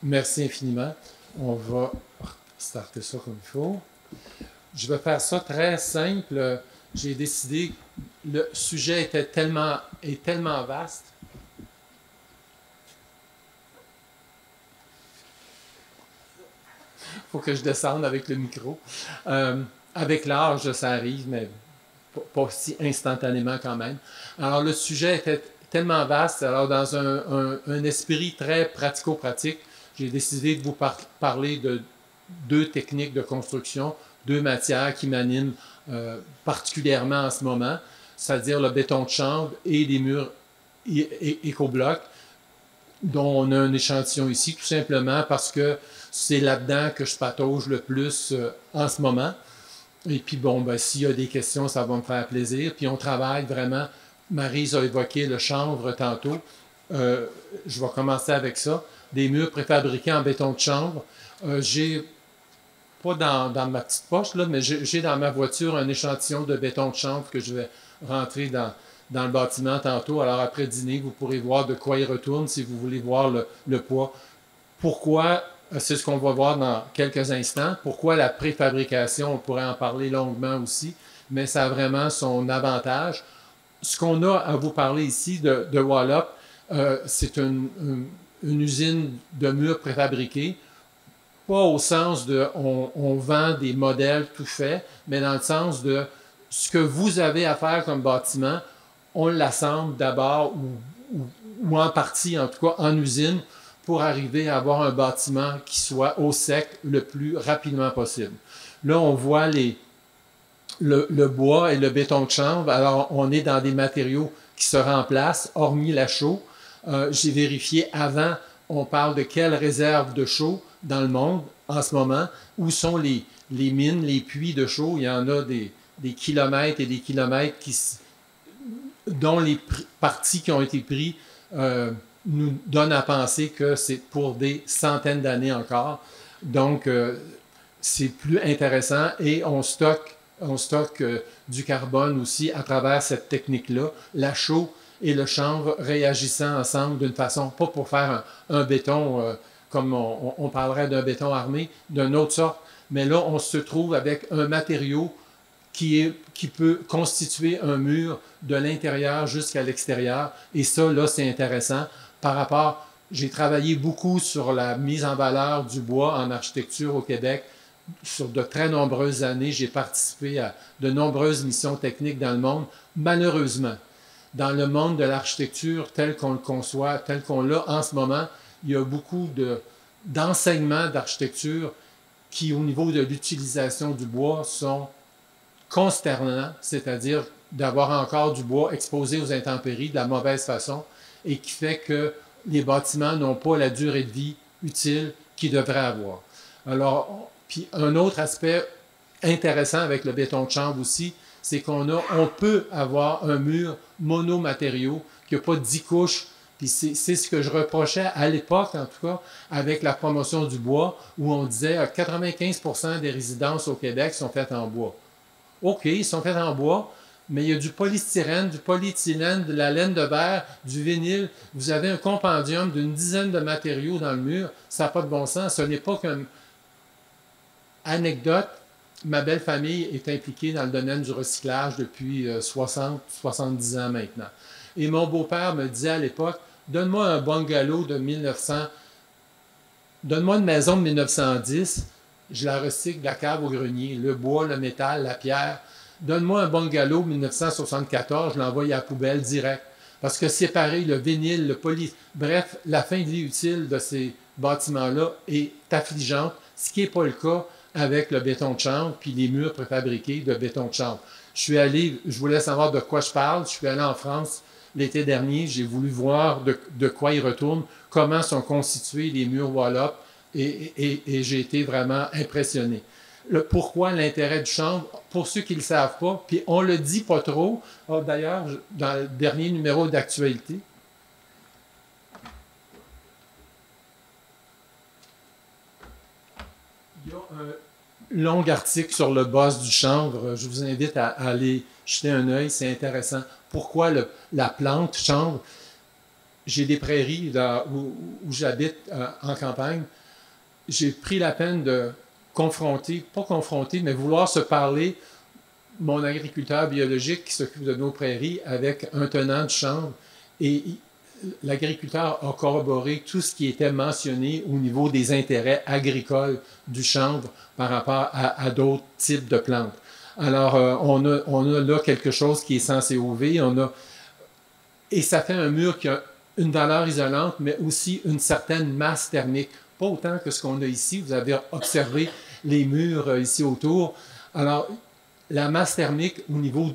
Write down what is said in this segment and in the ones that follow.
Merci infiniment. On va starter ça comme il faut. Je vais faire ça très simple. J'ai décidé, le sujet est tellement vaste. Il faut que je descende avec le micro. Avec l'âge, ça arrive, mais pas si instantanément quand même. Alors, le sujet était tellement vaste. Alors, dans un esprit très pratico-pratique, j'ai décidé de vous parler de deux techniques de construction, deux matières qui m'animent particulièrement en ce moment, c'est-à-dire le béton de chanvre et les murs éco-blocs, dont on a un échantillon ici, tout simplement parce que c'est là-dedans que je patauge le plus en ce moment. Et puis bon, ben, s'il y a des questions, ça va me faire plaisir. Puis on travaille vraiment, Maryse a évoqué le chanvre tantôt. Je vais commencer avec ça. Des murs préfabriqués en béton de chanvre. J'ai, pas dans ma petite poche, là, mais j'ai dans ma voiture un échantillon de béton de chanvre que je vais rentrer dans le bâtiment tantôt. Alors après dîner, vous pourrez voir de quoi il retourne si vous voulez voir le poids. Pourquoi, c'est ce qu'on va voir dans quelques instants, pourquoi la préfabrication, on pourrait en parler longuement aussi, mais ça a vraiment son avantage. Ce qu'on a à vous parler ici de Wallop, c'est une usine de murs préfabriqués, pas au sens de on vend des modèles tout faits, mais dans le sens de ce que vous avez à faire comme bâtiment, on l'assemble d'abord ou en partie, en tout cas en usine, pour arriver à avoir un bâtiment qui soit au sec le plus rapidement possible. Là, on voit le bois et le béton de chanvre. Alors, on est dans des matériaux qui se remplacent, hormis la chaux. J'ai vérifié avant, on parle de quelles réserves de chaux dans le monde en ce moment, où sont les mines, les puits de chaux. Il y en a des kilomètres et des kilomètres dont les parties qui ont été prises nous donnent à penser que c'est pour des centaines d'années encore. Donc, c'est plus intéressant et on stocke du carbone aussi à travers cette technique-là. La chaux et le chanvre réagissant ensemble d'une façon, pas pour faire un béton comme on parlerait d'un béton armé, d'une autre sorte, mais là, on se trouve avec un matériau qui peut constituer un mur de l'intérieur jusqu'à l'extérieur. Et ça, là, c'est intéressant par rapport... J'ai travaillé beaucoup sur la mise en valeur du bois en architecture au Québec. Sur de très nombreuses années, j'ai participé à de nombreuses missions techniques dans le monde. Malheureusement, dans le monde de l'architecture tel qu'on le conçoit, tel qu'on l'a en ce moment, il y a beaucoup d'enseignements d'architecture qui, au niveau de l'utilisation du bois, sont consternants, c'est-à-dire d'avoir encore du bois exposé aux intempéries de la mauvaise façon et qui fait que les bâtiments n'ont pas la durée de vie utile qu'ils devraient avoir. Alors, puis un autre aspect intéressant avec le béton de chanvre aussi, c'est qu'on peut avoir un mur monomatériau qui n'a pas 10 couches. Puis c'est ce que je reprochais à l'époque, en tout cas, avec la promotion du bois, où on disait 95% des résidences au Québec sont faites en bois. OK, ils sont faits en bois, mais il y a du polystyrène, du polyéthylène, de la laine de verre, du vinyle. Vous avez un compendium d'une dizaine de matériaux dans le mur. Ça n'a pas de bon sens. Ce n'est pas qu'une anecdote. Ma belle famille est impliquée dans le domaine du recyclage depuis 60-70 ans maintenant. Et mon beau-père me disait à l'époque, donne-moi un bungalow de 1900, donne-moi une maison de 1910, je la recycle de la cave au grenier, le bois, le métal, la pierre. Donne-moi un bungalow 1974, je l'envoie à la poubelle direct. Parce que séparer le vinyle, le bref, la fin de vie utile de ces bâtiments-là est affligeante, ce qui n'est pas le cas avec le béton de chanvre puis les murs préfabriqués de béton de chanvre. Je voulais savoir de quoi je parle, je suis allé en France l'été dernier, j'ai voulu voir de quoi ils retournent, comment sont constitués les murs Wallop, et j'ai été vraiment impressionné. Pourquoi l'intérêt du chanvre? Pour ceux qui ne le savent pas, puis on ne le dit pas trop, d'ailleurs, dans le dernier numéro d'actualité, il y a un long article sur le boss du chanvre. Je vous invite à aller jeter un œil, c'est intéressant. Pourquoi la plante chanvre? j'ai des prairies où j'habite en campagne. J'ai pris la peine de confronter, pas confronter, mais vouloir se parler, mon agriculteur biologique qui s'occupe de nos prairies avec un tenant du chanvre. Et l'agriculteur a corroboré tout ce qui était mentionné au niveau des intérêts agricoles du chanvre par rapport à d'autres types de plantes. Alors, on a là quelque chose qui est censé OV, et ça fait un mur qui a une valeur isolante, mais aussi une certaine masse thermique. Pas autant que ce qu'on a ici. Vous avez observé les murs ici autour. Alors, la masse thermique au niveau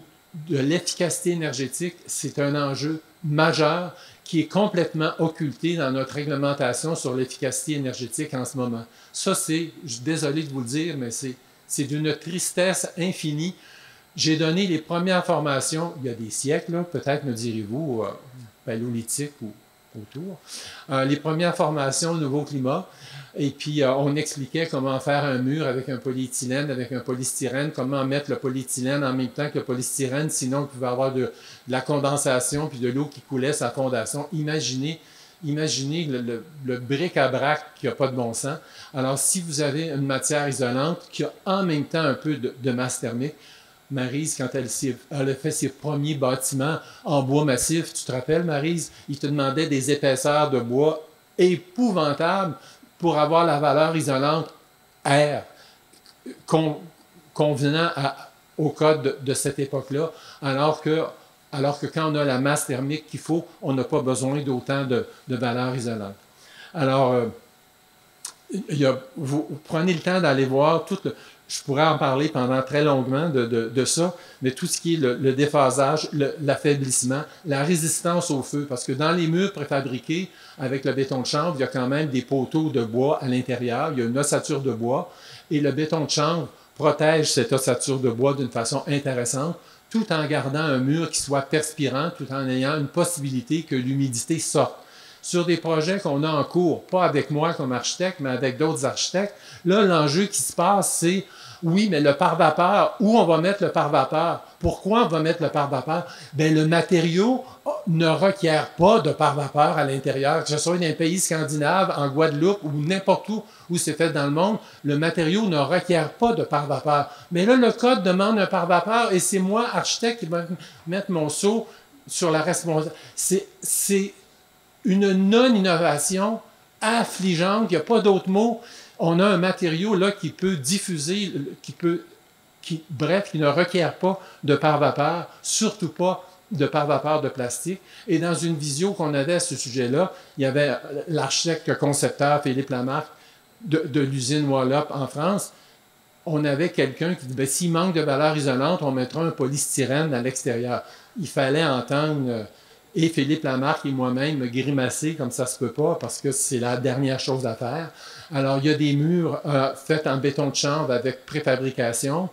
de l'efficacité énergétique, c'est un enjeu majeur qui est complètement occulté dans notre réglementation sur l'efficacité énergétique en ce moment. Ça, je suis désolé de vous le dire, mais c'est d'une tristesse infinie. J'ai donné les premières formations, il y a des siècles, peut-être me direz-vous, paléolithique ou autour, les premières formations au nouveau climat. Et puis, on expliquait comment faire un mur avec un polyéthylène, avec un polystyrène, comment mettre le polyéthylène en même temps que le polystyrène, sinon il pouvait y avoir de la condensation puis de l'eau qui coulait sa fondation. Imaginez le bric-à-brac qui n'a pas de bon sens. Alors, si vous avez une matière isolante qui a en même temps un peu de masse thermique, Maryse, quand elle a fait ses premiers bâtiments en bois massif, tu te rappelles, Maryse, il te demandait des épaisseurs de bois épouvantables pour avoir la valeur isolante R convenant au code de cette époque-là, alors que quand on a la masse thermique qu'il faut, on n'a pas besoin d'autant de valeur isolante. Alors, vous prenez le temps d'aller voir je pourrais en parler pendant très longuement de ça, mais tout ce qui est le déphasage, l'affaiblissement, la résistance au feu, parce que dans les murs préfabriqués avec le béton de chanvre, il y a quand même des poteaux de bois à l'intérieur, il y a une ossature de bois, et le béton de chanvre protège cette ossature de bois d'une façon intéressante, tout en gardant un mur qui soit perspirant, tout en ayant une possibilité que l'humidité sorte. Sur des projets qu'on a en cours, pas avec moi comme architecte, mais avec d'autres architectes, là, l'enjeu qui se passe, c'est, oui, mais le pare-vapeur, où on va mettre le pare-vapeur? Pourquoi on va mettre le pare-vapeur? Bien, le matériau ne requiert pas de pare-vapeur à l'intérieur, que ce soit dans un pays scandinave, en Guadeloupe ou n'importe où c'est fait dans le monde, le matériau ne requiert pas de pare-vapeur. Mais là, le code demande un pare-vapeur et c'est moi, architecte, qui va mettre mon sceau sur la responsabilité. C'est une non-innovation affligeante, il n'y a pas d'autre mot. On a un matériau là qui peut diffuser, qui ne requiert pas de pare-vapeur, surtout pas de pare-vapeur de plastique. Et dans une visio qu'on avait à ce sujet-là, il y avait l'architecte concepteur Philippe Lamarque de l'usine Wallop en France. On avait quelqu'un qui dit, s'il manque de valeur isolante, on mettra un polystyrène à l'extérieur. Il fallait entendre... et Philippe Lamarque et moi-même me grimacer comme ça se peut pas parce que c'est la dernière chose à faire. Alors, il y a des murs faits en béton de chanvre avec préfabrication,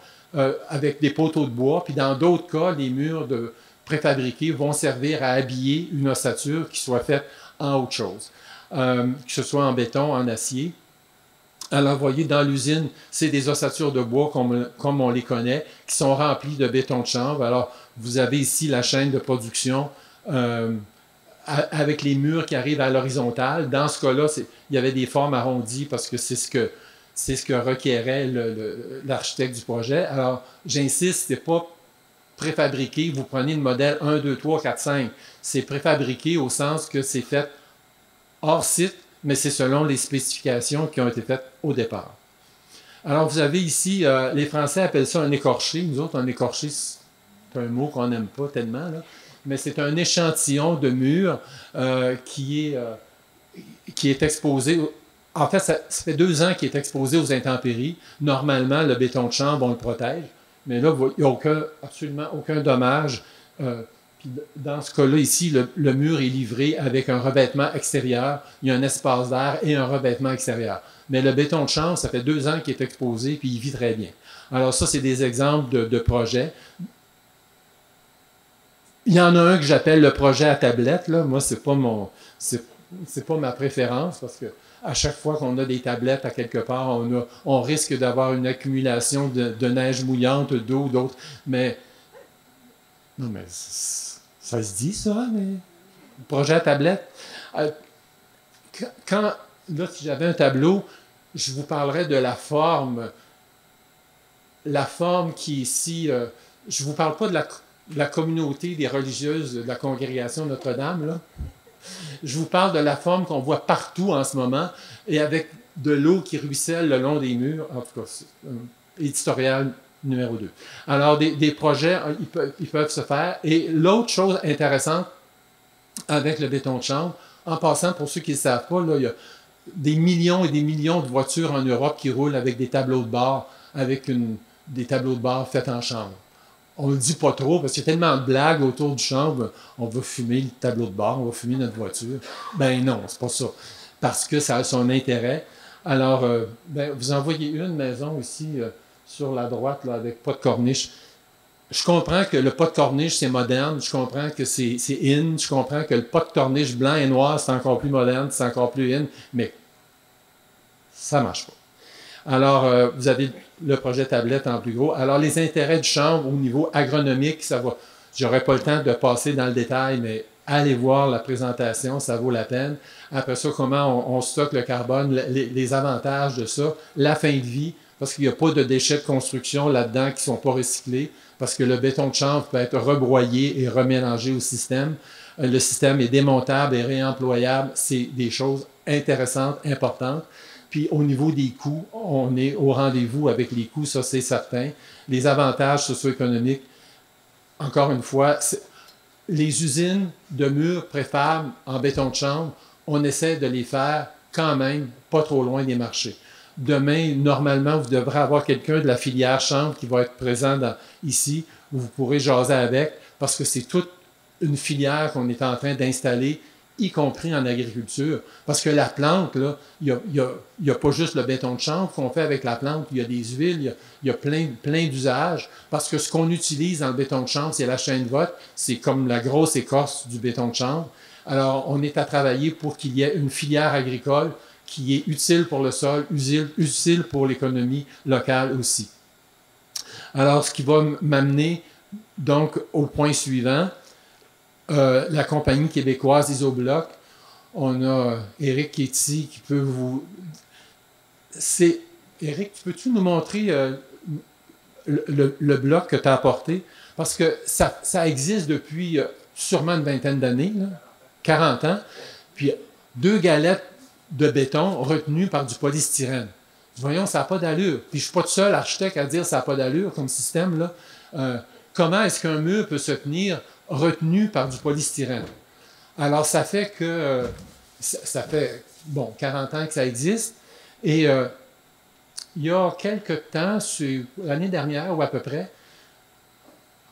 avec des poteaux de bois. Puis dans d'autres cas, les murs préfabriqués vont servir à habiller une ossature qui soit faite en autre chose, que ce soit en béton, en acier. Alors, vous voyez, dans l'usine, c'est des ossatures de bois comme on les connaît, qui sont remplies de béton de chanvre. Alors, vous avez ici la chaîne de production avec les murs qui arrivent à l'horizontale. Dans ce cas-là, il y avait des formes arrondies parce que c'est ce que requérait l'architecte du projet. Alors, j'insiste, ce n'est pas préfabriqué. Vous prenez le modèle 1, 2, 3, 4, 5. C'est préfabriqué au sens que c'est fait hors site, mais c'est selon les spécifications qui ont été faites au départ. Alors, vous avez ici, les Français appellent ça un écorché. Nous autres, un écorché, c'est un mot qu'on n'aime pas tellement, là. Mais c'est un échantillon de mur qui est exposé. En fait, ça fait 2 ans qu'il est exposé aux intempéries. Normalement, le béton de chanvre, on le protège. Mais là, il n'y a absolument aucun dommage. Puis dans ce cas-là, ici, le mur est livré avec un revêtement extérieur. Il y a un espace d'air et un revêtement extérieur. Mais le béton de chanvre, ça fait 2 ans qu'il est exposé, puis il vit très bien. Alors ça, c'est des exemples de projets. Il y en a un que j'appelle le projet à tablette. Là. Moi, c'est pas ma préférence parce que à chaque fois qu'on a des tablettes à quelque part, on risque d'avoir une accumulation de neige mouillante, d'eau, d'autres. Mais non, mais ça se dit ça, mais projet à tablette. Là, si j'avais un tableau, je vous parlerais de la forme qui est ici. Je ne vous parle pas de la communauté des religieuses de la congrégation Notre-Dame, là. Je vous parle de la forme qu'on voit partout en ce moment, et avec de l'eau qui ruisselle le long des murs. En tout cas, éditorial numéro 2. Alors, des projets, ils peuvent se faire. Et l'autre chose intéressante avec le béton de chanvre, en passant, pour ceux qui ne le savent pas, là, il y a des millions et des millions de voitures en Europe qui roulent avec des tableaux de bord, avec des tableaux de bord faits en chanvre. On ne le dit pas trop parce qu'il y a tellement de blagues autour du chanvre. On va fumer le tableau de bord, on va fumer notre voiture. Ben non, c'est pas ça. Parce que ça a son intérêt. Alors, vous en voyez une maison ici sur la droite là, avec pas de corniche. Je comprends que le pas de corniche, c'est moderne. Je comprends que c'est in. Je comprends que le pas de corniche blanc et noir, c'est encore plus moderne, c'est encore plus in. Mais ça ne marche pas. Alors, vous avez le projet tablette en plus gros. Alors, les intérêts du chanvre au niveau agronomique, ça va. J'aurais pas le temps de passer dans le détail, mais allez voir la présentation, ça vaut la peine. Après ça, comment on stocke le carbone, les avantages de ça, la fin de vie, parce qu'il n'y a pas de déchets de construction là-dedans qui ne sont pas recyclés, parce que le béton de chanvre peut être rebroyé et remélangé au système. Le système est démontable et réemployable. C'est des choses intéressantes, importantes. Puis au niveau des coûts, on est au rendez-vous avec les coûts, ça c'est certain. Les avantages socio-économiques, encore une fois, les usines de murs préfables en béton de chanvre, on essaie de les faire quand même pas trop loin des marchés. Demain, normalement, vous devrez avoir quelqu'un de la filière chanvre qui va être présent ici, où vous pourrez jaser avec, parce que c'est toute une filière qu'on est en train d'installer, y compris en agriculture. Parce que la plante, là, il n'y a pas juste le béton de chanvre qu'on fait avec la plante, il y a des huiles, il y a plein d'usages. Parce que ce qu'on utilise dans le béton de chanvre, c'est la chaîne vote, c'est comme la grosse écorce du béton de chanvre. Alors, on est à travailler pour qu'il y ait une filière agricole qui est utile pour le sol, utile pour l'économie locale aussi. Alors, ce qui va m'amener donc au point suivant, la compagnie québécoise Isobloc. On a Éric qui est ici, qui peut vous... Éric, peux-tu nous montrer le bloc que tu as apporté? Parce que ça existe depuis sûrement une vingtaine d'années, 40 ans. Puis 2 galettes de béton retenues par du polystyrène. Voyons, ça n'a pas d'allure. Puis je ne suis pas le seul architecte à dire que ça n'a pas d'allure comme système, là. Comment est-ce qu'un mur peut se tenir retenu par du polystyrène? Alors, ça fait que ça fait, 40 ans que ça existe. Et il y a quelques temps, l'année dernière ou à peu près,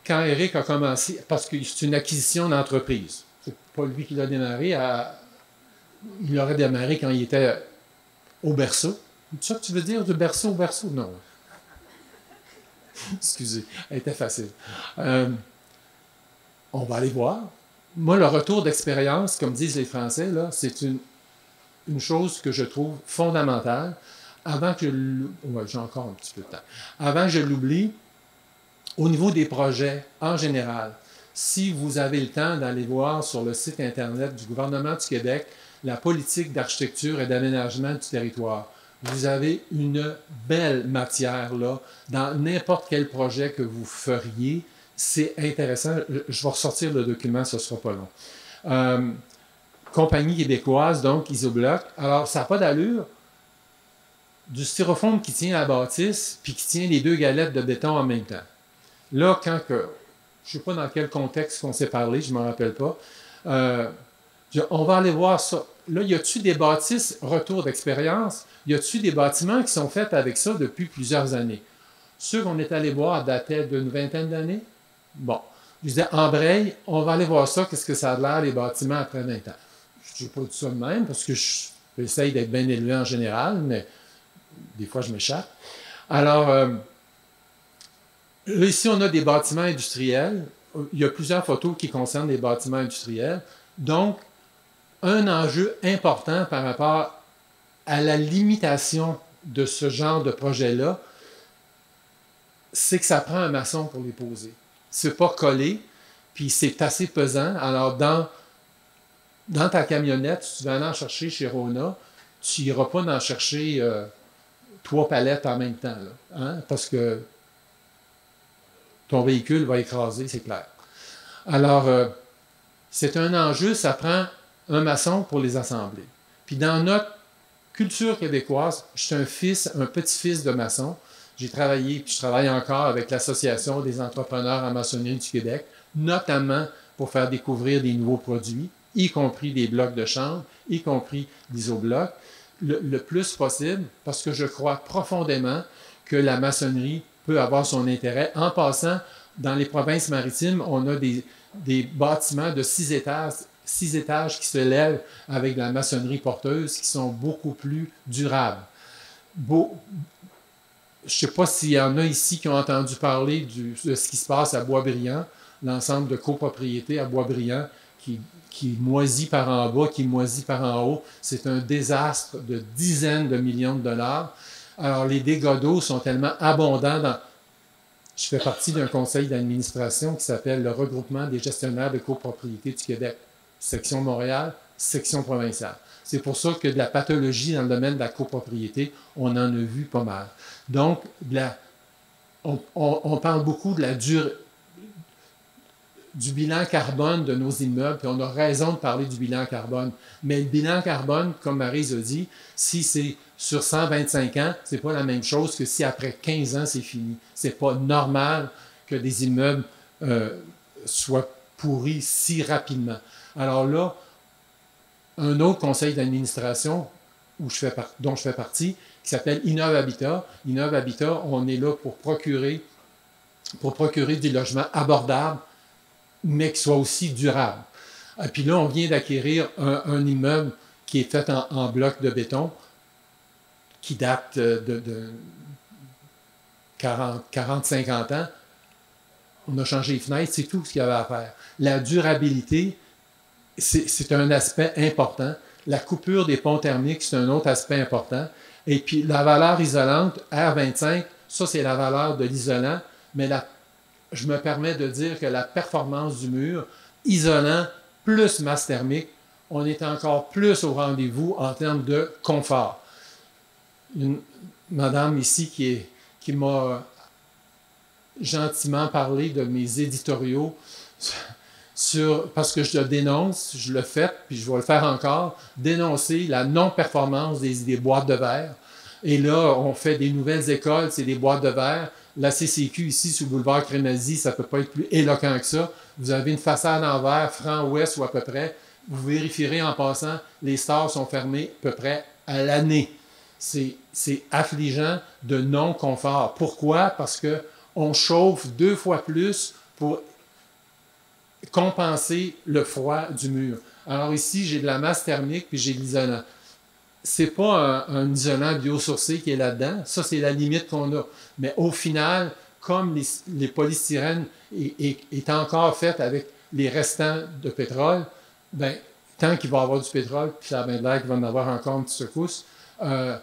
quand Éric a commencé, parce que c'est une acquisition d'entreprise. C'est pas lui qui l'a démarré. Il l'aurait démarré quand il était au berceau. C'est ça que tu veux dire, du berceau au berceau? Non. Excusez, elle était facile. On va aller voir. Moi, le retour d'expérience, comme disent les Français, là, c'est une chose que je trouve fondamentale. Avant que j'ai encore un petit peu de temps. Avant que je l'oublie, au niveau des projets en général, si vous avez le temps d'aller voir sur le site Internet du gouvernement du Québec la politique d'architecture et d'aménagement du territoire, vous avez une belle matière là, dans n'importe quel projet que vous feriez. C'est intéressant. Je vais ressortir le document, ce ne sera pas long. Compagnie québécoise, donc Isobloc. Alors, ça n'a pas d'allure. Du styrofoam qui tient la bâtisse, puis qui tient les 2 galettes de béton en même temps. Là, je ne sais pas dans quel contexte qu'on s'est parlé, je ne m'en rappelle pas. On va aller voir ça. Là, y a-t-il des bâtisses, retour d'expérience, y a-t-il des bâtiments qui sont faits avec ça depuis plusieurs années? Ceux qu'on est allé voir dataient d'une vingtaine d'années. Bon, je disais, embraye, on va aller voir ça, qu'est-ce que ça a l'air, les bâtiments après 20 ans. Je n'ai pas dit ça de même, parce que j'essaye d'être bien élevé en général, mais des fois, je m'échappe. Alors, là, ici, on a des bâtiments industriels. Il y a plusieurs photos qui concernent les bâtiments industriels. Donc, un enjeu important par rapport à la limitation de ce genre de projet-là, c'est que ça prend un maçon pour les poser. C'est pas collé, puis c'est assez pesant. Alors, dans dans ta camionnette, si tu vas aller en chercher chez Rona, tu n'iras pas en chercher 3 palettes en même temps, là, hein, parce que ton véhicule va écraser, c'est clair. Alors, c'est un enjeu, ça prend un maçon pour les assembler. Puis dans notre culture québécoise, je suis un petit-fils de maçon. J'ai travaillé, puis je travaille encore avec l'Association des entrepreneurs en maçonnerie du Québec, notamment pour faire découvrir des nouveaux produits, y compris des blocs de chanvre, y compris l'isobloc, le plus possible, parce que je crois profondément que la maçonnerie peut avoir son intérêt. En passant, dans les provinces maritimes, on a des bâtiments de 6 étages qui se lèvent avec de la maçonnerie porteuse qui sont beaucoup plus durables. Je ne sais pas s'il y en a ici qui ont entendu parler de ce qui se passe à Boisbriand, l'ensemble de copropriétés à Boisbriand qui moisit par en bas, qui moisit par en haut. C'est un désastre de dizaines de millions de dollars. Alors, les dégâts d'eau sont tellement abondants dans... Je fais partie d'un conseil d'administration qui s'appelle le Regroupement des gestionnaires de copropriété du Québec, section Montréal, section provinciale. C'est pour ça que de la pathologie dans le domaine de la copropriété, on en a vu pas mal. Donc, on parle beaucoup de du bilan carbone de nos immeubles, puis on a raison de parler du bilan carbone. Mais le bilan carbone, comme Maryse a dit, si c'est sur 125 ans, c'est pas la même chose que si après 15 ans, c'est fini. C'est pas normal que des immeubles soient pourris si rapidement. Alors là, un autre conseil d'administration dont je fais partie, qui s'appelle Innov Habitat. Innov Habitat, on est là pour procurer des logements abordables, mais qui soient aussi durables. Et puis là, on vient d'acquérir un immeuble qui est fait en bloc de béton, qui date de 40-50 ans. On a changé les fenêtres, c'est tout ce qu'il y avait à faire. La durabilité, c'est un aspect important. La coupure des ponts thermiques, c'est un autre aspect important. Et puis la valeur isolante, R25, ça c'est la valeur de l'isolant, mais je me permets de dire que la performance du mur, isolant plus masse thermique, on est encore plus au rendez-vous en termes de confort. Une madame ici qui m'a gentiment parlé de mes éditoriaux parce que je le dénonce, je le fais, puis je vais le faire encore, dénoncer la non-performance des boîtes de verre. Et là, on fait des nouvelles écoles, c'est des boîtes de verre. La CCQ ici, sur le boulevard Crémazie, ça ne peut pas être plus éloquent que ça. Vous avez une façade en verre, franc ouest ou à peu près. Vous vérifierez en passant, les stores sont fermés à peu près à l'année. C'est affligeant de non-confort. Pourquoi? Parce qu'on chauffe 2 fois plus pour compenser le froid du mur. Alors ici, j'ai de la masse thermique puis j'ai de l'isolant. C'est pas un isolant biosourcé qui est là-dedans. Ça, c'est la limite qu'on a. Mais au final, comme les polystyrènes est encore fait avec les restants de pétrole, ben, tant qu'il va y avoir du pétrole, puis ça a bien l'air qu'il va en avoir encore une petite secousse, ça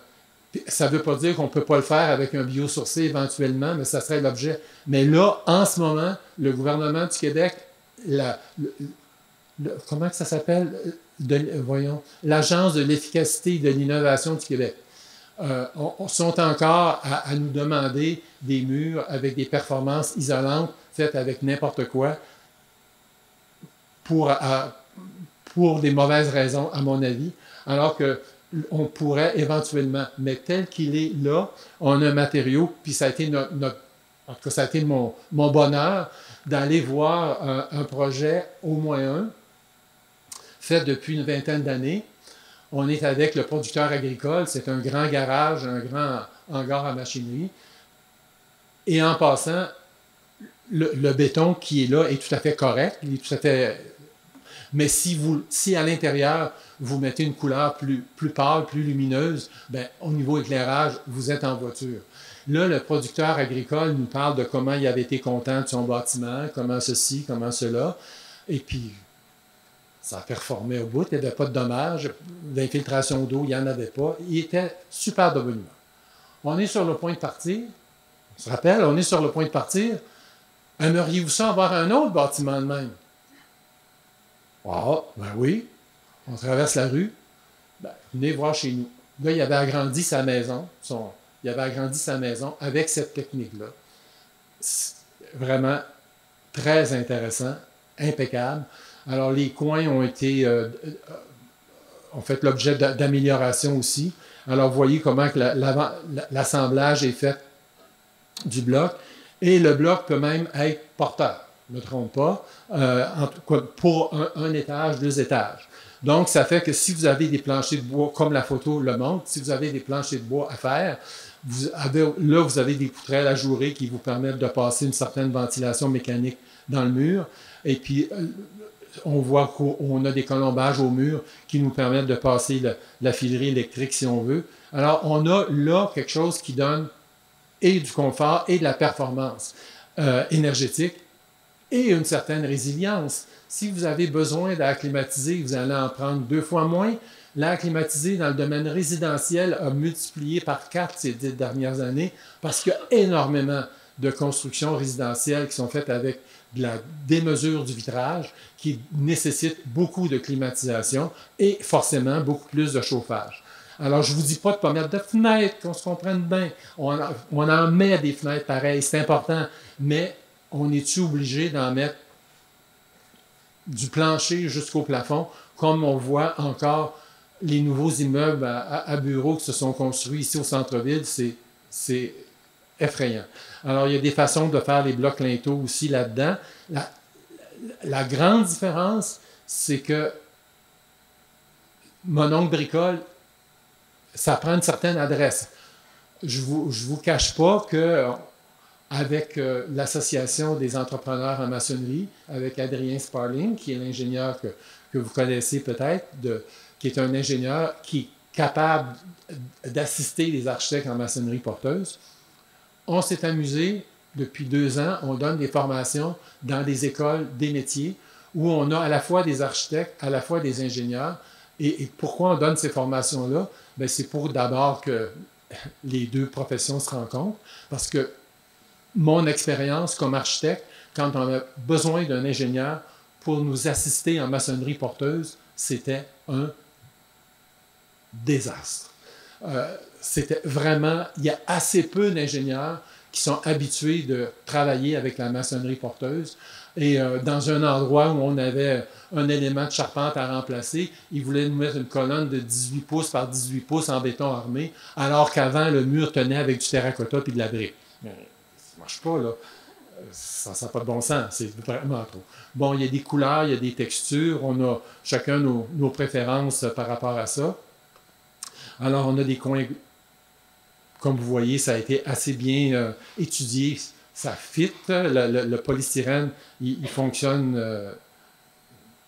ne veut pas dire qu'on ne peut pas le faire avec un biosourcé éventuellement, mais ça serait l'objet. Mais là, en ce moment, le gouvernement du Québec, comment ça s'appelle? Voyons, l'Agence de l'efficacité et de l'innovation du Québec sont encore à nous demander des murs avec des performances isolantes faites avec n'importe quoi pour des mauvaises raisons, à mon avis, alors qu'on pourrait éventuellement, mais tel qu'il est là, on a un matériau, puis ça a été en tout cas, ça a été mon bonheur d'aller voir un projet, au moins un, fait depuis une vingtaine d'années. On est avec le producteur agricole, c'est un grand garage, un grand hangar à machinerie. Et en passant, le béton qui est là est tout à fait correct, il est tout à fait... Mais si à l'intérieur, vous mettez une couleur plus pâle, plus lumineuse, ben, au niveau éclairage, vous êtes en voiture. Là, le producteur agricole nous parle de comment il avait été content de son bâtiment, comment ceci, comment cela. Et puis, ça a performé au bout, il n'y avait pas de dommages, d'infiltration d'eau, il n'y en avait pas. Il était super de bonne humeur. On est sur le point de partir. On se rappelle, on est sur le point de partir. Aimeriez-vous ça avoir un autre bâtiment de même? Ah, ben oui. On traverse la rue, ben, venez voir chez nous. Là, il avait agrandi sa maison, il avait agrandi sa maison avec cette technique-là. Vraiment très intéressant, impeccable. Alors, les coins ont fait l'objet d'amélioration aussi. Alors, vous voyez comment l'assemblage est fait du bloc. Et le bloc peut même être porteur, je ne me trompe pas, en tout cas pour un étage, 2 étages. Donc, ça fait que si vous avez des planchers de bois, comme la photo le montre, si vous avez des planchers de bois à faire, vous avez des poutrelles ajourées qui vous permettent de passer une certaine ventilation mécanique dans le mur. Et puis, on voit qu'on a des colombages au mur qui nous permettent de passer la filerie électrique si on veut. Alors, on a là quelque chose qui donne et du confort et de la performance énergétique et une certaine résilience. Si vous avez besoin d'air climatisé, vous allez en prendre 2 fois moins. L'air climatisé dans le domaine résidentiel a multiplié par 4 ces 10 dernières années parce qu'il y a énormément de constructions résidentielles qui sont faites avec de la démesure du vitrage qui nécessite beaucoup de climatisation et forcément beaucoup plus de chauffage. Alors, je ne vous dis pas de ne pas mettre de fenêtres, qu'on se comprenne bien. On en met des fenêtres pareilles, c'est important, mais on est-tu obligé d'en mettre du plancher jusqu'au plafond, comme on voit encore les nouveaux immeubles à bureaux qui se sont construits ici au centre-ville, c'est effrayant. Alors, il y a des façons de faire les blocs linteaux aussi là-dedans. La grande différence, c'est que mon oncle bricole, ça prend une certaine adresse. Je vous cache pas que avec l'Association des entrepreneurs en maçonnerie, avec Adrien Sparling, qui est l'ingénieur que vous connaissez peut-être, qui est un ingénieur qui est capable d'assister les architectes en maçonnerie porteuse. On s'est amusé, depuis 2 ans, on donne des formations dans des écoles des métiers où on a à la fois des architectes, à la fois des ingénieurs. Et pourquoi on donne ces formations-là? Bien, c'est pour d'abord que les 2 professions se rencontrent, parce que mon expérience comme architecte, quand on a besoin d'un ingénieur pour nous assister en maçonnerie porteuse, c'était un désastre. C'était vraiment, il y a assez peu d'ingénieurs qui sont habitués de travailler avec la maçonnerie porteuse. Et dans un endroit où on avait un élément de charpente à remplacer, ils voulaient nous mettre une colonne de 18 pouces par 18 pouces en béton armé, alors qu'avant, le mur tenait avec du terracotta et de la brique. Mais ça ne marche pas, là. Ça n'a pas de bon sens, c'est vraiment trop. Bon, il y a des couleurs, il y a des textures, on a chacun nos préférences par rapport à ça. Alors, on a des coins, comme vous voyez, ça a été assez bien étudié, ça fit, le polystyrène, il fonctionne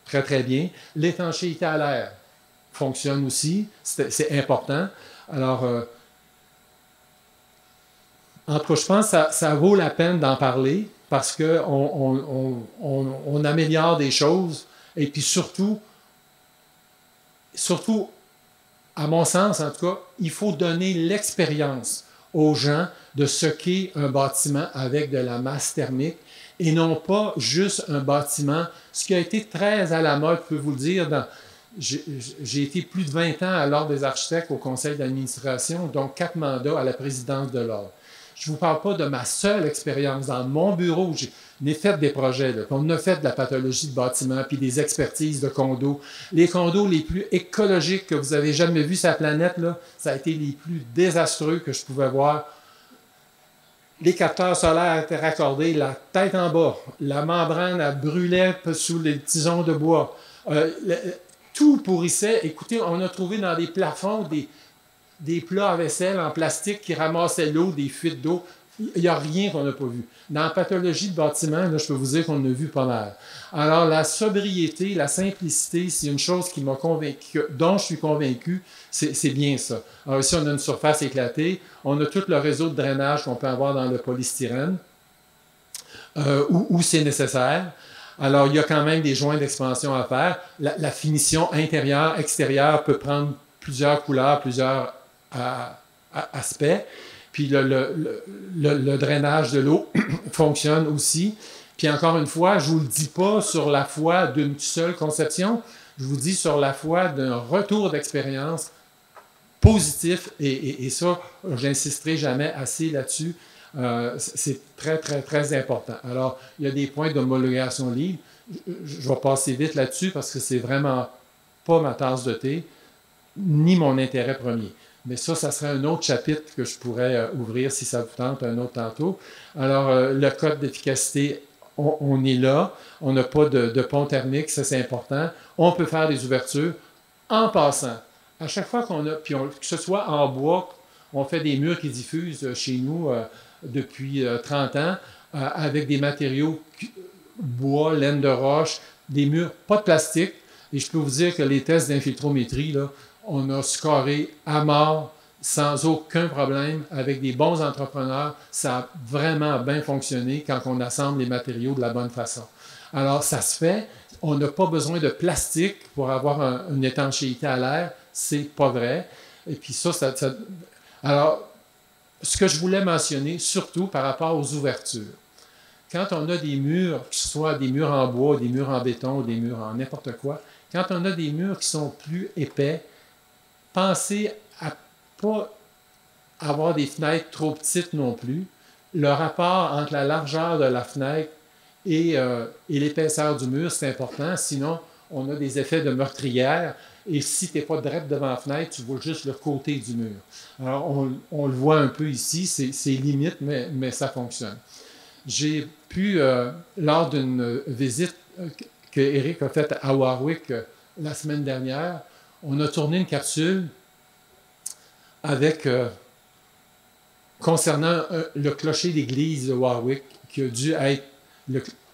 très, très bien. L'étanchéité à l'air fonctionne aussi, c'est important. Alors, en tout cas, je pense que ça vaut la peine d'en parler parce qu'on améliore des choses et puis surtout, à mon sens en tout cas, il faut donner l'expérience aux gens de ce qu'est un bâtiment avec de la masse thermique et non pas juste un bâtiment. Ce qui a été très à la mode, je peux vous le dire, j'ai été plus de 20 ans à l'Ordre des architectes au conseil d'administration, donc 4 mandats à la présidence de l'Ordre. Je ne vous parle pas de ma seule expérience. Dans mon bureau, j'ai fait des projets, là, on a fait de la pathologie de bâtiment, puis des expertises de condos. Les condos les plus écologiques que vous avez jamais vus sur la planète, là, ça a été les plus désastreux que je pouvais voir. Les capteurs solaires étaient raccordés, la tête en bas, la membrane elle brûlait sous les tisons de bois. Tout pourrissait. Écoutez, on a trouvé dans des plafonds des plats à vaisselle en plastique qui ramassaient l'eau, des fuites d'eau. Il n'y a rien qu'on n'a pas vu. Dans la pathologie de bâtiment, là, je peux vous dire qu'on en a vu pas mal. Alors, la sobriété, la simplicité, c'est une chose qui m'a convaincu, dont je suis convaincu, c'est bien ça. Alors ici, on a une surface éclatée. On a tout le réseau de drainage qu'on peut avoir dans le polystyrène, où c'est nécessaire. Alors, il y a quand même des joints d'expansion à faire. La finition intérieure, extérieure peut prendre plusieurs couleurs, plusieurs aspects. Puis le drainage de l'eau fonctionne aussi. Puis encore une fois, je ne vous le dis pas sur la foi d'une seule conception. je vous dis sur la foi d'un retour d'expérience positif, et ça, j'insisterai jamais assez là-dessus. C'est très, très, très important. Alors, il y a des points d'homologation libre. Je vais passer vite là-dessus parce que c'est vraiment pas ma tasse de thé, ni mon intérêt premier. Mais ça serait un autre chapitre que je pourrais ouvrir si ça vous tente, un autre tantôt. Alors, le code d'efficacité, on est là. On n'a pas de pont thermique, ça c'est important. On peut faire des ouvertures en passant. À chaque fois qu'on a, puis que ce soit en bois, on fait des murs qui diffusent chez nous depuis 30 ans avec des matériaux bois, laine de roche, des murs, pas de plastique. Et je peux vous dire que les tests d'infiltrométrie, là, on a scoré à mort sans aucun problème avec des bons entrepreneurs. Ça a vraiment bien fonctionné quand on assemble les matériaux de la bonne façon. Alors, ça se fait. On n'a pas besoin de plastique pour avoir une étanchéité à l'air. C'est pas vrai. Et puis ça. Alors, ce que je voulais mentionner, surtout par rapport aux ouvertures. Quand on a des murs, que ce soit des murs en bois, des murs en béton, des murs en n'importe quoi, quand on a des murs qui sont plus épais, pensez à ne pas avoir des fenêtres trop petites non plus. Le rapport entre la largeur de la fenêtre et l'épaisseur du mur, c'est important. Sinon, on a des effets de meurtrière. Et si tu n'es pas direct devant la fenêtre, tu vois juste le côté du mur. Alors, on le voit un peu ici, c'est limite, mais ça fonctionne. J'ai pu, lors d'une visite que Eric a faite à Warwick la semaine dernière, on a tourné une capsule avec, concernant le clocher d'église de Warwick, qui a dû être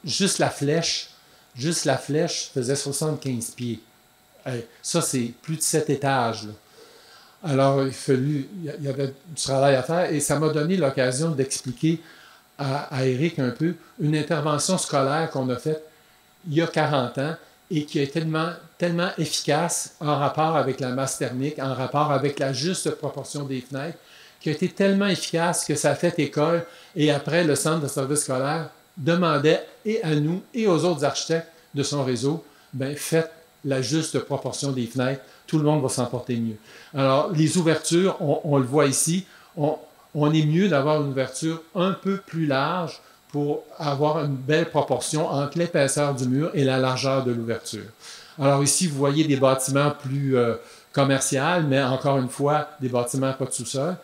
juste la flèche faisait 75 pieds. Ça, c'est plus de 7 étages. Là. Alors, il y avait du travail à faire et ça m'a donné l'occasion d'expliquer à Eric un peu une intervention scolaire qu'on a faite il y a 40 ans et qui est tellement efficace en rapport avec la masse thermique, en rapport avec la juste proportion des fenêtres, qui a été tellement efficace que ça a fait école et après, le centre de service scolaire demandait et à nous et aux autres architectes de son réseau, bien, faites la juste proportion des fenêtres, tout le monde va s'en porter mieux. Alors, les ouvertures, on le voit ici, on est mieux d'avoir une ouverture un peu plus large pour avoir une belle proportion entre l'épaisseur du mur et la largeur de l'ouverture. Alors ici, vous voyez des bâtiments plus commerciaux, mais encore une fois, des bâtiments pas de sous-sol.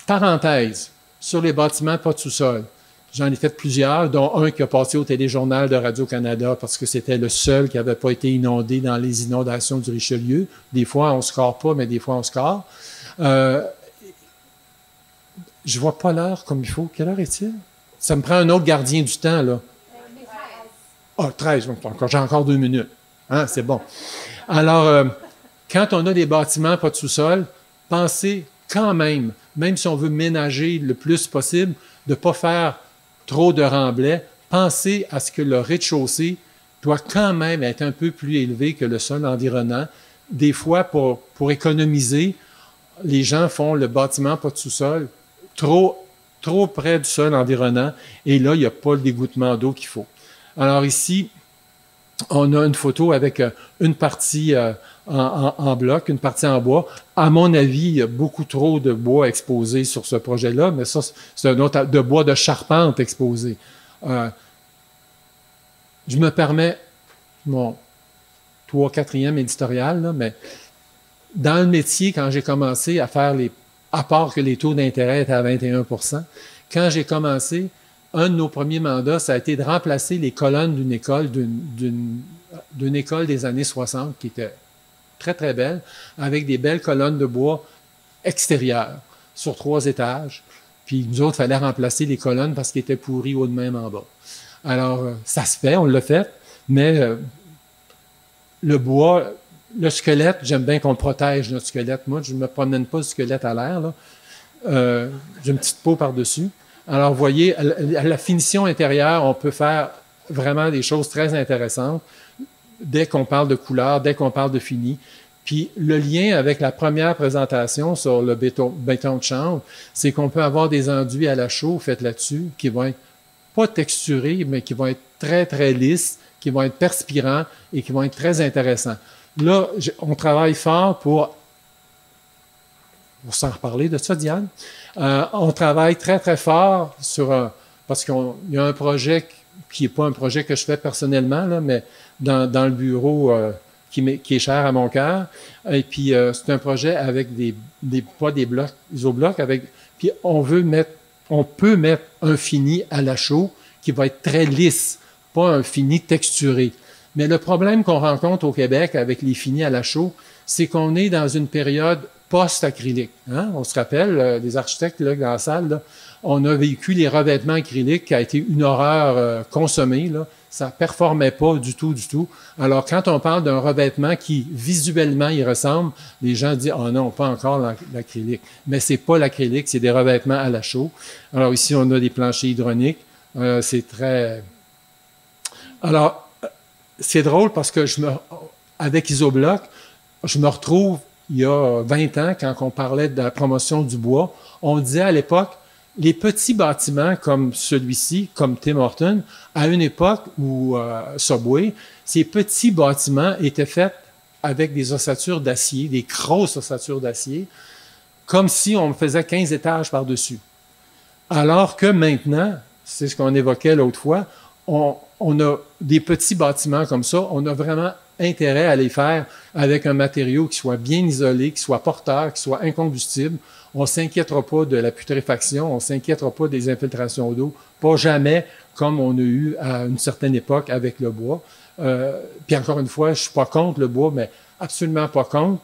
Parenthèse, sur les bâtiments pas de sous-sol, j'en ai fait plusieurs, dont un qui a passé au téléjournal de Radio-Canada parce que c'était le seul qui n'avait pas été inondé dans les inondations du Richelieu. Des fois, on ne score pas, mais des fois, on score. Je ne vois pas l'heure comme il faut. Quelle heure est-il? Ça me prend un autre gardien du temps, là. Ah, 13, j'ai encore 2 minutes. Hein, c'est bon. Alors, quand on a des bâtiments pas de sous-sol, pensez quand même si on veut ménager le plus possible, de ne pas faire trop de remblais, pensez à ce que le rez-de-chaussée doit quand même être un peu plus élevé que le sol environnant. Des fois, pour économiser, les gens font le bâtiment pas de sous-sol trop près du sol environnant, et là, il n'y a pas le dégouttement d'eau qu'il faut. Alors ici, on a une photo avec une partie en bloc, une partie en bois. À mon avis, il y a beaucoup trop de bois exposé sur ce projet-là, mais ça, c'est un autre de bois de charpente exposé. Je me permets mon 3e éditorial, là, mais dans le métier, quand j'ai commencé à faire à part que les taux d'intérêt étaient à 21 %, quand j'ai commencé, un de nos premiers mandats, ça a été de remplacer les colonnes d'une école des années 60 qui était très, très belle, avec des belles colonnes de bois extérieures sur 3 étages. Puis nous autres, il fallait remplacer les colonnes parce qu'elles étaient pourries haut de même en bas. Alors, ça se fait, on l'a fait, mais le bois, le squelette, j'aime bien qu'on le protège, notre squelette. Moi, je ne me promène pas le squelette à l'air, là. J'ai une petite peau par-dessus. Alors, vous voyez, à la finition intérieure, on peut faire vraiment des choses très intéressantes dès qu'on parle de couleur, dès qu'on parle de fini. Puis, le lien avec la première présentation sur le béton de chambre, c'est qu'on peut avoir des enduits à la chaux faits là-dessus qui vont être pas texturés, mais qui vont être très, très lisses, qui vont être perspirants et qui vont être très intéressants. Là, on travaille fort pour s'en reparler de ça, Diane. On travaille très, très fort parce qu'il y a un projet qui n'est pas un projet que je fais personnellement, là, mais dans le bureau qui est cher à mon cœur. Et puis, c'est un projet avec pas des blocs, isoblocs, puis on peut mettre un fini à la chaux qui va être très lisse, pas un fini texturé. Mais le problème qu'on rencontre au Québec avec les finis à la chaux, c'est qu'on est dans une période post-acrylique. Hein? On se rappelle, les architectes là, dans la salle, là, on a vécu les revêtements acryliques qui a été une horreur consommée. Là. Ça ne performait pas du tout, du tout. Alors, quand on parle d'un revêtement qui, visuellement, y ressemble, les gens disent « Oh non, pas encore l'acrylique ». Mais c'est pas l'acrylique, c'est des revêtements à la chaux. Alors, ici, on a des planchers hydrauliques. C'est très... Alors, c'est drôle parce que avec Isobloc, je me retrouve il y a 20 ans, quand on parlait de la promotion du bois, on disait à l'époque, les petits bâtiments comme celui-ci, comme Tim Hortons, à une époque où Subway, ces petits bâtiments étaient faits avec des ossatures d'acier, des grosses ossatures d'acier, comme si on faisait 15 étages par-dessus. Alors que maintenant, c'est ce qu'on évoquait l'autre fois, on a des petits bâtiments comme ça, on a vraiment intérêt à les faire avec un matériau qui soit bien isolé, qui soit porteur, qui soit incombustible. On ne s'inquiétera pas de la putréfaction, on ne s'inquiétera pas des infiltrations d'eau, pas jamais comme on a eu à une certaine époque avec le bois. Puis encore une fois, je ne suis pas contre le bois, mais absolument pas contre,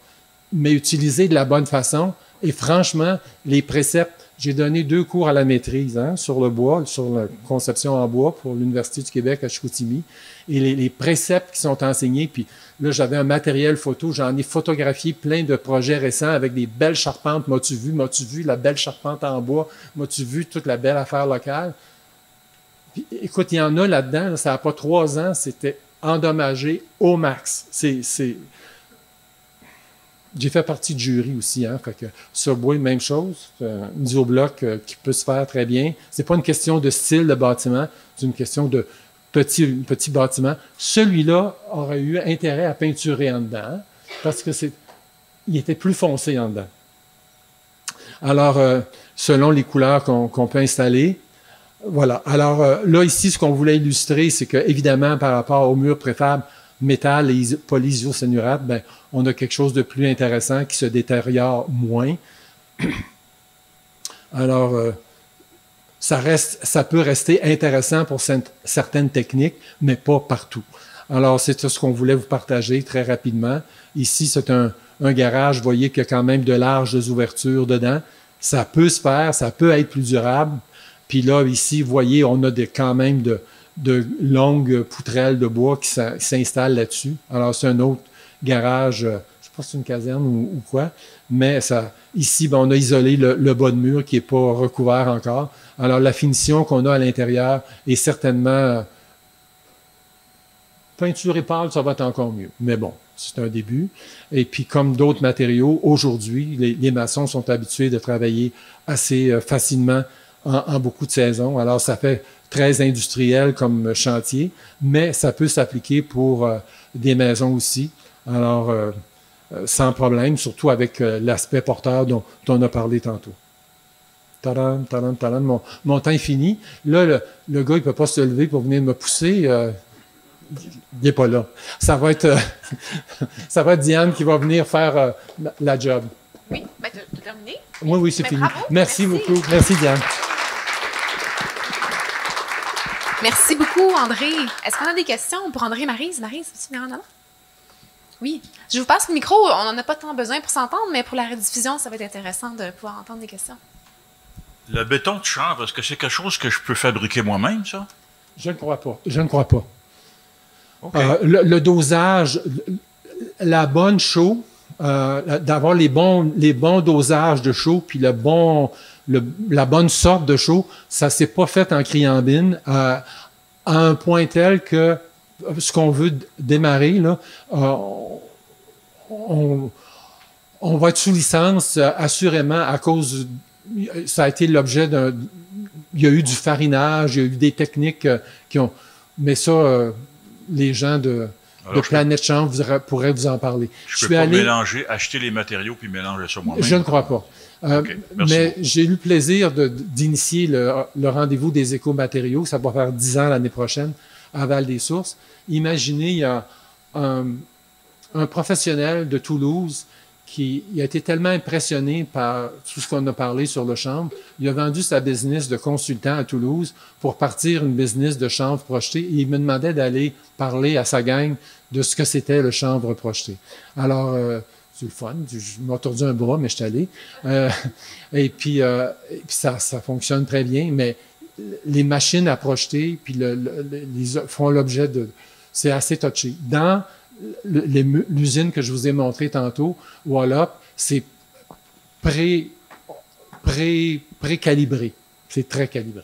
mais utiliser de la bonne façon. Et franchement, les préceptes, j'ai donné 2 cours à la maîtrise sur le bois, sur la conception en bois pour l'Université du Québec à Chicoutimi. Et les préceptes qui sont enseignés, puis là, j'avais un matériel photo, j'en ai photographié plein de projets récents avec des belles charpentes. M'as-tu vu la belle charpente en bois? M'as-tu vu toute la belle affaire locale? Puis, écoute, il y en a là-dedans, là, ça n'a pas 3 ans, c'était endommagé au max. J'ai fait partie du jury aussi, fait que Subway, même chose, un isobloc qui peut se faire très bien. C'est pas une question de style de bâtiment, c'est une question de petit bâtiment. Celui-là aurait eu intérêt à peinturer en dedans, parce que il était plus foncé en dedans. Alors, selon les couleurs qu'on peut installer, voilà. Alors, là, ici, ce qu'on voulait illustrer, c'est que, évidemment, par rapport aux murs préfables, métal et polyisocyanurate, ben, on a quelque chose de plus intéressant qui se détériore moins. Alors, ça peut rester intéressant pour certaines techniques, mais pas partout. Alors, c'est ce qu'on voulait vous partager très rapidement. Ici, c'est un garage. Vous voyez qu'il y a quand même de larges ouvertures dedans. Ça peut se faire, ça peut être plus durable. Puis là, ici, vous voyez, on a quand même de longues poutrelles de bois qui s'installent là-dessus. Alors, c'est un autre garage, je ne sais pas si c'est une caserne ou quoi, mais ici, ben, on a isolé le bas de mur qui n'est pas recouvert encore. Alors, la finition qu'on a à l'intérieur est certainement peinture et pâle, ça va être encore mieux. Mais bon, c'est un début. Et puis, comme d'autres matériaux, aujourd'hui, les maçons sont habitués de travailler assez facilement en beaucoup de saisons. Alors, ça fait très industriel comme chantier, mais ça peut s'appliquer pour des maisons aussi. Alors, sans problème, surtout avec l'aspect porteur dont on a parlé tantôt. Tadam, tadam, tadam, mon temps est fini. Là, le gars, il ne peut pas se lever pour venir me pousser. Il n'est pas là. Ça va être Diane qui va venir faire la job. Oui, ben, tu as terminé? Oui, c'est fini. Bravo, merci beaucoup. Merci, Diane. Merci beaucoup, André. Est-ce qu'on a des questions pour André et Maryse? Maryse, tu viens en avant? Oui. Je vous passe le micro. On n'en a pas tant besoin pour s'entendre, mais pour la rediffusion, ça va être intéressant de pouvoir entendre des questions. Le béton de chanvre, est-ce que c'est quelque chose que je peux fabriquer moi-même, ça? Je ne crois pas. Je ne crois pas. Okay. Le dosage, la bonne chaux, d'avoir les bons dosages de chaux, puis la bonne sorte de chaux, ça ne s'est pas fait en criambine à un point tel que ce qu'on veut démarrer, là, on va être sous licence assurément à cause, ça a été l'objet il y a eu du farinage, il y a eu des techniques qui ont, mais ça, les gens Alors, Planète Chanvre pourrait vous en parler. Je peux pas mélanger, acheter les matériaux puis mélanger ça moi-même. Je ne crois pas. Okay, mais j'ai eu le plaisir d'initier le rendez-vous des écomatériaux. Ça va faire 10 ans l'année prochaine à Val-des-Sources. Imaginez, il y a un professionnel de Toulouse qui a été tellement impressionné par tout ce qu'on a parlé sur le chanvre. Il a vendu sa business de consultant à Toulouse pour partir une business de chanvre projeté. Et il me demandait d'aller parler à sa gang de ce que c'était le chanvre projeté. Alors, c'est le fun. Je m'ai tordu un bras, mais je suis allé. Et puis ça fonctionne très bien. Mais les machines à projeter puis font l'objet de... C'est assez touché. Dans l'usine que je vous ai montrée tantôt, Wallop, c'est pré-calibré. C'est très calibré.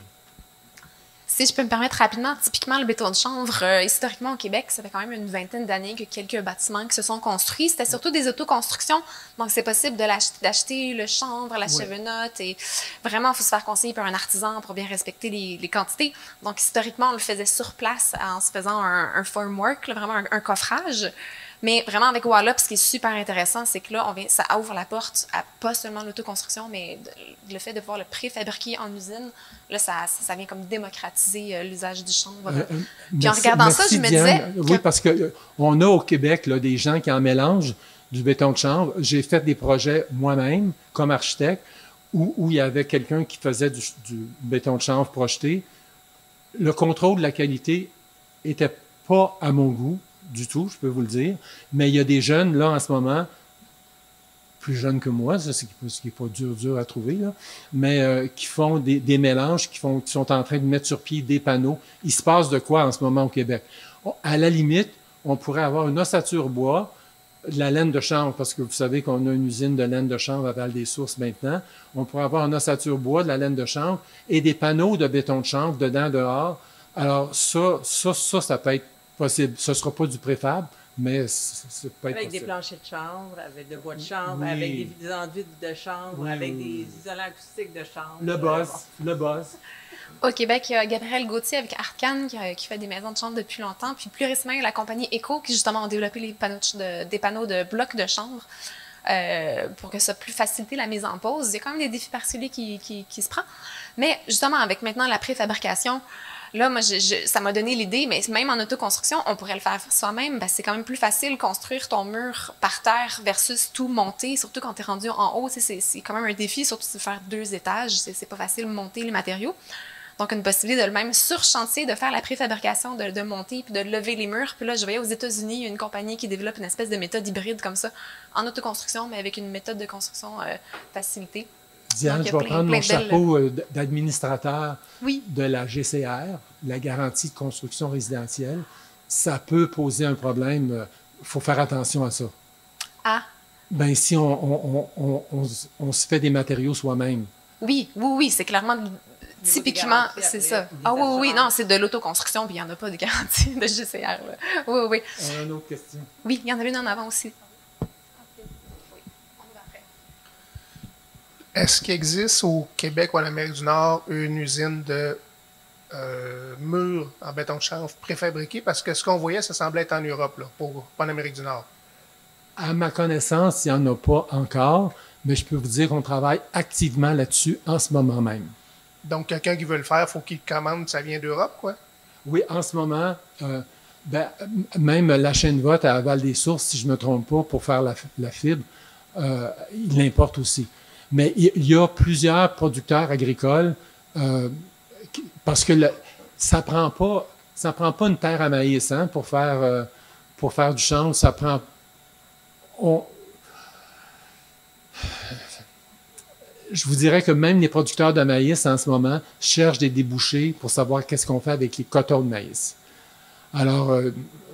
Si je peux me permettre rapidement, typiquement le béton de chanvre, historiquement au Québec, ça fait quand même une vingtaine d'années que quelques bâtiments qui se sont construits. C'était surtout des autoconstructions, donc c'est possible d'acheter le chanvre, la chevenote, et vraiment, il faut se faire conseiller par un artisan pour bien respecter les quantités. Donc historiquement, on le faisait sur place en se faisant un formwork, là, vraiment un coffrage. Mais vraiment, avec Wallop, ce qui est super intéressant, c'est que là, ça ouvre la porte à pas seulement l'autoconstruction, mais le fait de pouvoir le préfabriquer en usine. Là, ça vient comme démocratiser l'usage du chanvre. Puis en regardant ça, je me disais... Oui, parce qu'on a au Québec là, des gens qui en mélangent du béton de chanvre. J'ai fait des projets moi-même, comme architecte, où il y avait quelqu'un qui faisait du béton de chanvre projeté. Le contrôle de la qualité était pas à mon goût du tout, je peux vous le dire. Mais il y a des jeunes, là, en ce moment, plus jeunes que moi, ça, ce qui n'est pas dur à trouver, là, mais qui font des mélanges, qui sont en train de mettre sur pied des panneaux. Il se passe de quoi en ce moment au Québec? À la limite, on pourrait avoir une ossature bois, de la laine de chanvre, parce que vous savez qu'on a une usine de laine de chanvre à Val-des-Sources maintenant. On pourrait avoir une ossature bois, de la laine de chanvre, et des panneaux de béton de chanvre dedans, dehors. Alors, ça peut être possible. Ce ne sera pas du préfab, mais ça peut être avec possible. des planchers de chanvre, avec de bois de chanvre, Oui. avec des enduits de chanvre, Oui, avec oui. des isolants acoustiques de chanvre. Le buzz. Au Québec, il y a Gabriel Gauthier avec Artcan qui fait des maisons de chanvre depuis longtemps. Puis plus récemment, il y a la compagnie Eco qui justement a développé des panneaux de blocs de chanvre pour que ça puisse faciliter la mise en pause. Il y a quand même des défis particuliers qui se prend. Mais justement, avec maintenant la préfabrication, là, moi, ça m'a donné l'idée, mais même en autoconstruction, on pourrait le faire soi-même. C'est quand même plus facile construire ton mur par terre versus tout monter, surtout quand tu es rendu en haut. C'est quand même un défi, surtout de faire 2 étages. C'est pas facile de monter les matériaux. Donc, une possibilité de le même sur chantier, de faire la préfabrication, de monter puis de lever les murs. Puis là, je voyais aux États-Unis, il y a une compagnie qui développe une espèce de méthode hybride comme ça, en autoconstruction, mais avec une méthode de construction facilitée. Diane, donc, je vais prendre mon chapeau d'administrateur de la GCR, la garantie de construction résidentielle. Ça peut poser un problème. Il faut faire attention à ça. Ah. Ben, si on se fait des matériaux soi-même. Oui, c'est clairement... Typiquement, c'est ça. Ah oui, non, c'est de l'autoconstruction, puis il n'y en a pas de garantie de GCR. Là. Oui. On a une autre question. Oui, il y en avait une en avant aussi. Est-ce qu'il existe au Québec ou en Amérique du Nord une usine de murs en béton de chanvre préfabriqués? Parce que ce qu'on voyait, ça semblait être en Europe, là, pas en Amérique du Nord. À ma connaissance, il n'y en a pas encore, mais je peux vous dire qu'on travaille activement là-dessus en ce moment même. Donc, quelqu'un qui veut le faire, il faut qu'il commande, ça vient d'Europe, quoi? Oui, en ce moment, même la chaîne vote à Val-des-Sources, si je ne me trompe pas, pour faire la fibre, il l'importe aussi. Mais il y a plusieurs producteurs agricoles, parce que ça prend pas une terre à maïs pour faire du chanvre. Ça prend... Je vous dirais que même les producteurs de maïs en ce moment cherchent des débouchés pour savoir qu'est-ce qu'on fait avec les cotons de maïs. Alors,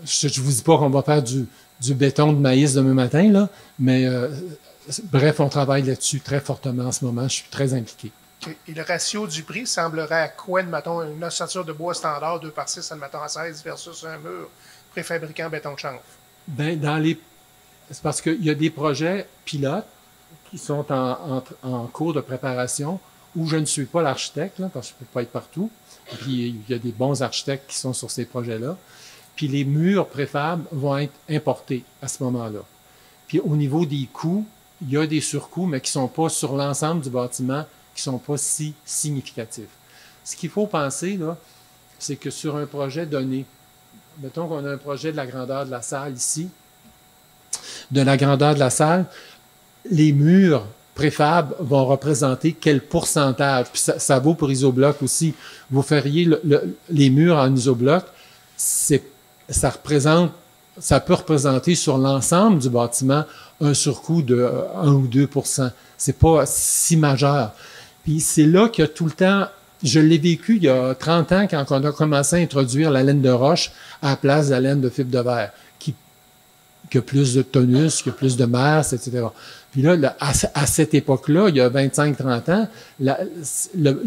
je ne vous dis pas qu'on va faire du béton de maïs demain matin, là, mais bref, on travaille là-dessus très fortement en ce moment. Je suis très impliqué. Okay. Et le ratio du prix semblerait à quoi, admettons, une ossature de bois standard 2/6, admettons, à 16 versus un mur préfabriqué en béton de chanvre? C'est parce qu'il y a des projets pilotes qui sont en cours de préparation où je ne suis pas l'architecte, parce que je ne peux pas être partout. Puis il y a des bons architectes qui sont sur ces projets-là. puis les murs préfab vont être importés à ce moment-là. Puis au niveau des coûts, il y a des surcoûts, mais qui ne sont pas sur l'ensemble du bâtiment, qui ne sont pas si significatifs. Ce qu'il faut penser, là, c'est que sur un projet donné, mettons qu'on a un projet de la grandeur de la salle ici, de la grandeur de la salle, les murs préfab vont représenter quel pourcentage. Puis ça vaut pour isobloc aussi. Vous feriez les murs en isobloc, ça peut représenter sur l'ensemble du bâtiment un surcoût de 1 ou 2 %. C'est pas si majeur. Puis c'est là qu'il y a tout le temps, je l'ai vécu il y a 30 ans quand on a commencé à introduire la laine de roche à la place de la laine de fibre de verre, qui a plus de tonus, qui a plus de masse, etc. Puis là, à cette époque-là, il y a 25-30 ans, il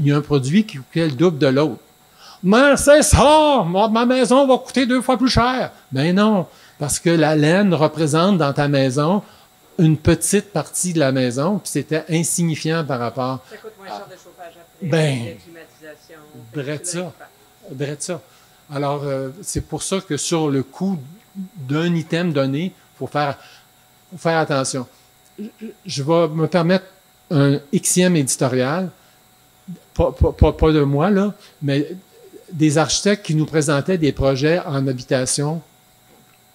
y a un produit qui coûtait le double de l'autre. Mais c'est ça! Ma maison va coûter 2 fois plus cher. Ben non, parce que la laine représente dans ta maison une petite partie de la maison, puis c'était insignifiant par rapport. Ça coûte moins cher de chauffage après. Ben, de climatisation. Drette ça. Alors, c'est pour ça que sur le coût d'un item donné, il faut faire attention. Je vais me permettre un Xème éditorial, pas de moi, là, mais des architectes qui nous présentaient des projets en habitation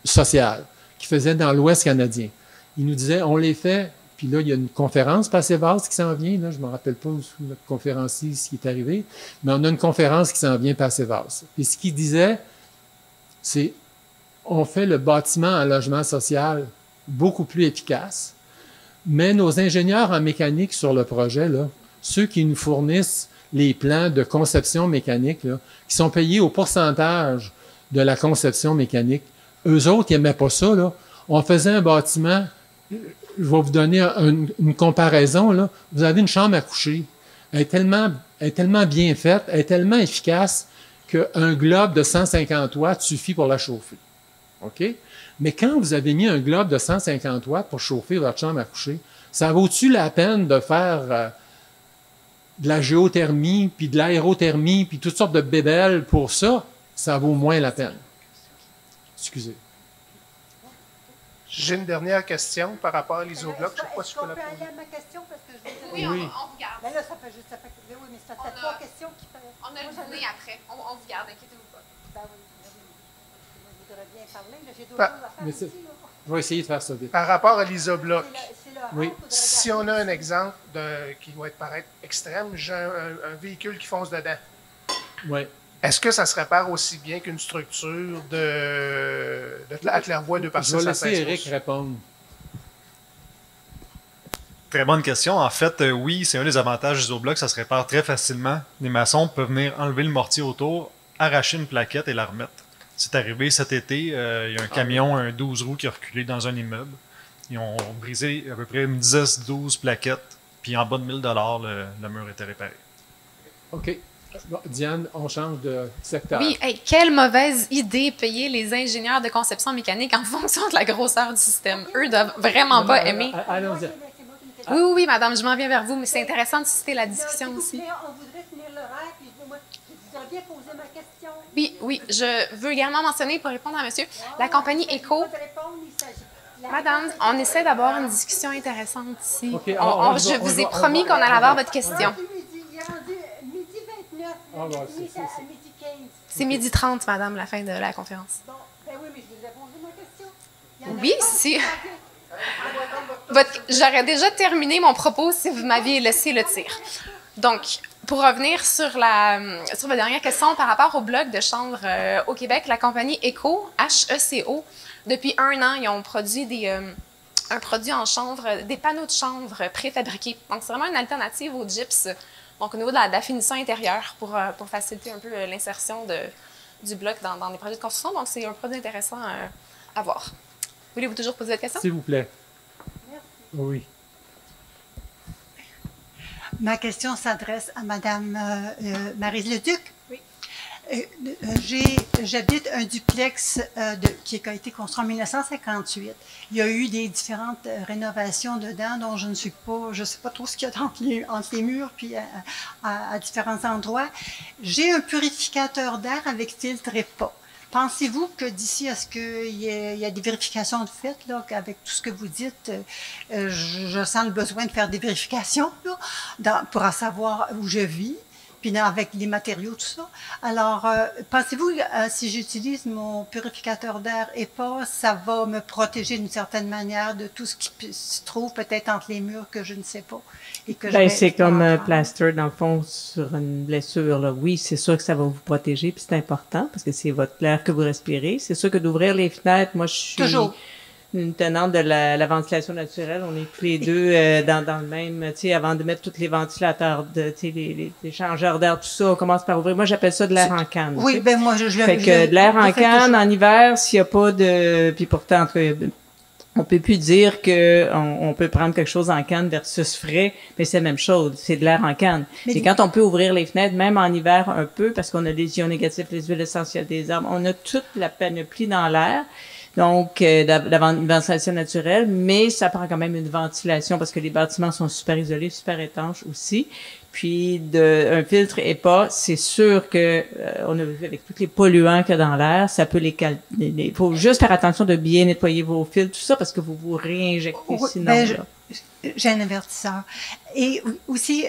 sociale, qui faisaient dans l'Ouest canadien. Ils nous disaient, on les fait, puis là, il y a une conférence Passé-Vase qui s'en vient, là, je ne me rappelle pas où notre conférencier ce qui est arrivé, mais on a une conférence qui s'en vient Passé-Vase. Puis ce qu'ils disaient, c'est, on fait le bâtiment en logement social beaucoup plus efficace, mais nos ingénieurs en mécanique sur le projet, là, ceux qui nous fournissent les plans de conception mécanique, là, qui sont payés au pourcentage de la conception mécanique, eux autres, ils n'aimaient pas ça. Là. On faisait un bâtiment, je vais vous donner une comparaison. Là. Vous avez une chambre à coucher. Elle est tellement bien faite, elle est tellement efficace qu'un globe de 150 watts suffit pour la chauffer. OK? Mais quand vous avez mis un globe de 150 watts pour chauffer votre chambre à coucher, ça vaut-tu la peine de faire de la géothermie, puis de l'aérothermie, puis toutes sortes de bébelles pour ça? Ça vaut moins la peine. Excusez. J'ai une dernière question par rapport à l'isobloc. Je ne sais pas si je peux la aller poser. à ma question parce que je vais Oui, Oui. on vous garde. Mais là, ça fait juste. Oui, mais ça fait On a- 3 questions qui fait. On a le dîner après. On vous garde, inquiétez-vous pas. Ben oui, ben oui. Moi, je voudrais bien parler. Là, j'ai d'autres Bah, choses à faire mais ici. c'est- Là. Je vais essayer de faire ça vite. Par rapport à l'isobloc, C'est le Oui. rang, faudrait si on a regarder. un exemple qui va paraître extrême, j'ai un véhicule qui fonce dedans. Oui. Est-ce que ça se répare aussi bien qu'une structure à claire-voie 2 par Je vais 6 à laisser 16 Eric pouces? répondre. Très bonne question. En fait, oui, c'est un des avantages du isobloc, ça se répare très facilement. Les maçons peuvent venir enlever le mortier autour, arracher une plaquette et la remettre. C'est arrivé cet été, il y a un camion, un 12 roues qui a reculé dans un immeuble. Ils ont brisé à peu près une 10-12 plaquettes, puis en bas de 1000 $, le mur était réparé. OK. Bon, Diane, on change de secteur. Oui, hey, quelle mauvaise idée payer les ingénieurs de conception mécanique en fonction de la grosseur du système. Eux doivent vraiment pas aimer. Allons-y. C'est moi qui me question. Oui, oui, oui, madame, je m'en viens vers vous, mais c'est intéressant de susciter la discussion S'il vous aussi. plaît, on voudrait finir l'horaire, puis moi, je voudrais bien poser ma question. Oui, oui, je veux également mentionner, pour répondre à monsieur, la compagnie Il s'agit Eco. pas de répondre, il s'agit- la Madame, réponse, on essaie d'avoir une discussion intéressante ici. OK, Je vous ai promis qu'on allait avoir votre question. Il est rendu midi 29. Ah, bah, Il est c'est- à midi 15. C'est 12h30, madame, la fin de la conférence. Bon, ben oui, mais je vous ai posé ma question. Il y en a Oui, pas. si. J'aurais déjà terminé mon propos si vous m'aviez laissé le tir. Donc, pour revenir sur votre dernière question par rapport au bloc de chanvre au Québec, la compagnie Eco, HECO, depuis 1 an, ils ont produit un produit en chanvre, des panneaux de chanvre préfabriqués. Donc, c'est vraiment une alternative au gyps, donc au niveau de la finition intérieure pour faciliter un peu l'insertion du bloc dans les projets de construction. Donc, c'est un produit intéressant à voir. Voulez-vous toujours poser votre question? S'il vous plaît. Oui. Ma question s'adresse à Madame Maryse Leduc. Oui. J'habite un duplex qui a été construit en 1958. Il y a eu des différentes rénovations dedans, dont je ne sais pas trop ce qu'il y a entre les murs, puis à différents endroits. J'ai un purificateur d'air avec filtre EPA. Pensez-vous que d'ici à ce qu'il y a des vérifications de fait, là, avec tout ce que vous dites, je sens le besoin de faire des vérifications là, pour en savoir où je vis, puis avec les matériaux, tout ça. Alors, pensez-vous, si j'utilise mon purificateur d'air EPA, ça va me protéger d'une certaine manière de tout ce qui se trouve peut-être entre les murs que je ne sais pas? Et que Ben, c'est comme un plaster, dans le fond, sur une blessure. Là. Oui, c'est sûr que ça va vous protéger, puis c'est important, parce que c'est votre l'air que vous respirez. C'est sûr que d'ouvrir les fenêtres, moi, je suis une tenante de la ventilation naturelle. On est tous les deux dans le même, tu sais, avant de mettre tous les ventilateurs, tu sais, les changeurs d'air, tout ça, on commence par ouvrir. Moi, j'appelle ça de l'air en canne. Oui, ben moi, je fait que de l'air en canne, en hiver, s'il n'y a pas de... Puis pourtant, en tout cas, on peut plus dire que on peut prendre quelque chose en canne versus frais, mais c'est la même chose, c'est de l'air en canne. C'est quand on peut ouvrir les fenêtres, même en hiver un peu, parce qu'on a les ions négatifs, les huiles essentielles des arbres, on a toute la panoplie dans l'air. Donc, la ventilation naturelle, mais ça prend quand même une ventilation parce que les bâtiments sont super isolés, super étanches aussi. Puis, un filtre EPA, c'est sûr que, on a vu avec tous les polluants qu'il y a dans l'air, ça peut il faut juste faire attention de bien nettoyer vos filtres, tout ça, parce que vous vous réinjectez sinon. Ben, j'ai un avertisseur. Et aussi,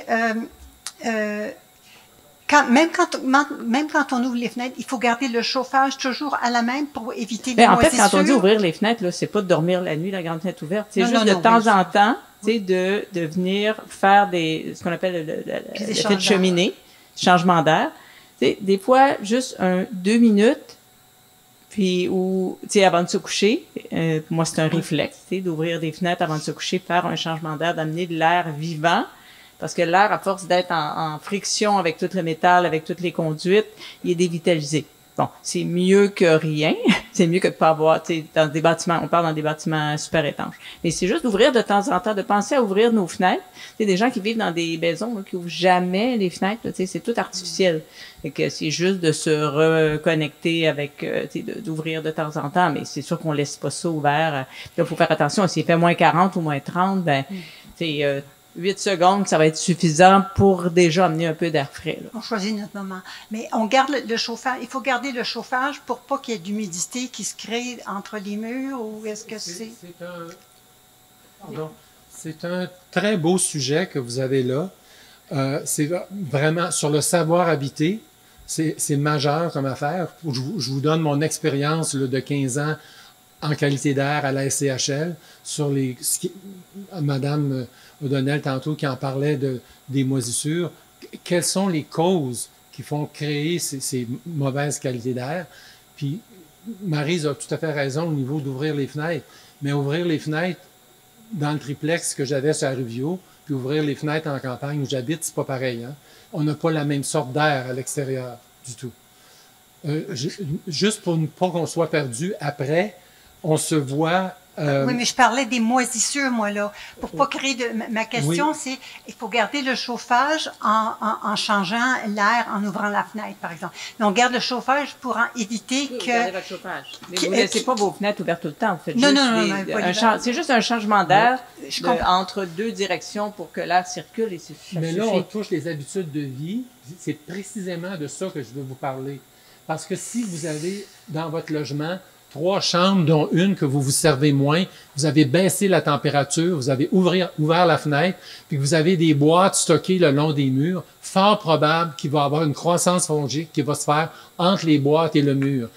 même quand on ouvre les fenêtres, il faut garder le chauffage toujours à la main pour éviter les moisissures. En fait, quand on dit ouvrir les fenêtres, là, c'est pas de dormir la nuit, la grande fenêtre ouverte. C'est juste de temps en temps, tu sais, de venir faire ce qu'on appelle l'effet de cheminée, changement d'air. Tu sais, des fois, juste 2 minutes, puis tu sais, avant de se coucher, pour moi, c'est un réflexe, tu sais, d'ouvrir des fenêtres avant de se coucher, faire un changement d'air, d'amener de l'air vivant. Parce que l'air, à force d'être en friction avec tout le métal, avec toutes les conduites, il est dévitalisé. Bon, c'est mieux que rien. C'est mieux que de pas avoir, tu sais, dans des bâtiments, on parle dans des bâtiments super étanches. Mais c'est juste d'ouvrir de temps en temps, de penser à ouvrir nos fenêtres. Tu sais, des gens qui vivent dans des maisons là, qui ouvrent jamais les fenêtres, tu sais, c'est tout artificiel. Fait que c'est juste de se reconnecter avec, tu sais, d'ouvrir de temps en temps. Mais c'est sûr qu'on laisse pas ça ouvert. Il faut faire attention. S'il fait moins 40 ou moins 30, ben, tu sais, 8 secondes, ça va être suffisant pour déjà amener un peu d'air frais. Là. On choisit notre moment. Mais on garde le chauffage. Il faut garder le chauffage pour pas qu'il y ait d'humidité qui se crée entre les murs ou est-ce que c'est... C'est un très beau sujet que vous avez là. C'est vraiment sur le savoir habiter. C'est majeur comme affaire. Je vous donne mon expérience de 15 ans en qualité d'air à la SCHL sur Madame O'Donnell tantôt qui en parlait des moisissures. Quelles sont les causes qui font créer ces mauvaises qualités d'air? Puis Maryse a tout à fait raison au niveau d'ouvrir les fenêtres. Mais ouvrir les fenêtres dans le triplex que j'avais sur la Rivio, puis ouvrir les fenêtres en campagne où j'habite, c'est pas pareil. Hein? On n'a pas la même sorte d'air à l'extérieur du tout. Juste pour ne pas qu'on soit perdu, après, on se voit... Oui, mais je parlais des moisissures, moi, là. Pour pas créer ma question, c'est il faut garder le chauffage en changeant l'air, en ouvrant la fenêtre, par exemple. Mais on garde le chauffage pour éviter que... Vous gardez votre chauffage. Mais vous ne laissez pas vos fenêtres ouvertes tout le temps. Vous faites c'est juste un changement d'air entre 2 directions pour que l'air circule et ça suffit. Mais là, on touche les habitudes de vie. C'est précisément de ça que je veux vous parler. Parce que si vous avez dans votre logement 3 chambres, dont une que vous vous servez moins, vous avez baissé la température, vous avez ouvert la fenêtre, puis que vous avez des boîtes stockées le long des murs, fort probable qu'il va y avoir une croissance fongique qui va se faire entre les boîtes et le mur.